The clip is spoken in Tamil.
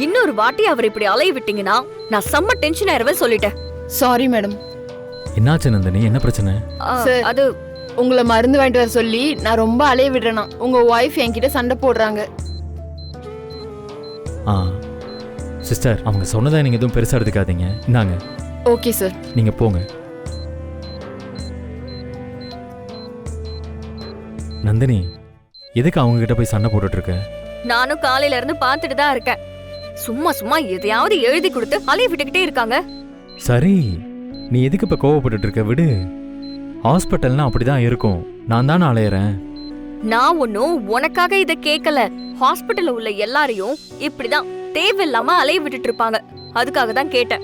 இன்னொரு வாட்டி அவர் இப்படி அலைய விட்டீங்கன்னா நான் செம்ம டென்ஷன் ஆயிருவேன் சொல்லிட்டேன். Sorry madam. என்னாச்சு நந்தினி, என்ன பிரச்சனை? சார், அது உங்களை மருந்து வாங்கிட்டு வர சொல்லி நான் ரொம்ப அலைய விடுறேனா. உங்க ஒய்ஃப் என்கிட்ட சண்டை போடுறாங்க. சிஸ்டர், அவங்க சொன்னதை நீங்க எதுவும் பெருசா எடுத்துக்காதீங்க. இந்தாங்க. Okay sir. நீங்க போங்க. நந்தினி, எதுக்கு அவங்க கிட்ட போய் சண்டை போட்டுட்டு இருக்க? நானும் காலையில இருந்து பாத்துட்டு தான் இருக்கேன். சும்மா சும்மா எதையாவது எழுதி கொடுத்து அலைய விட்டுக்கிட்டே இருக்காங்க. சரி, நீ எதுக்கு இப்ப கோவப்பட்டு இருக்க? விடு. ஹாஸ்பிட்டல்னா அப்படிதான் இருக்கும். நான் தானே அலையறேன். நான் ஒன்னும் உனக்காக இத கேட்கல. ஹாஸ்பிட்டல்ல உள்ள எல்லாரையும் இப்படிதான் தேவையில்லாம அலைய விட்டுட்டு இருப்பாங்க. அதுக்காக தான் கேட்டேன்.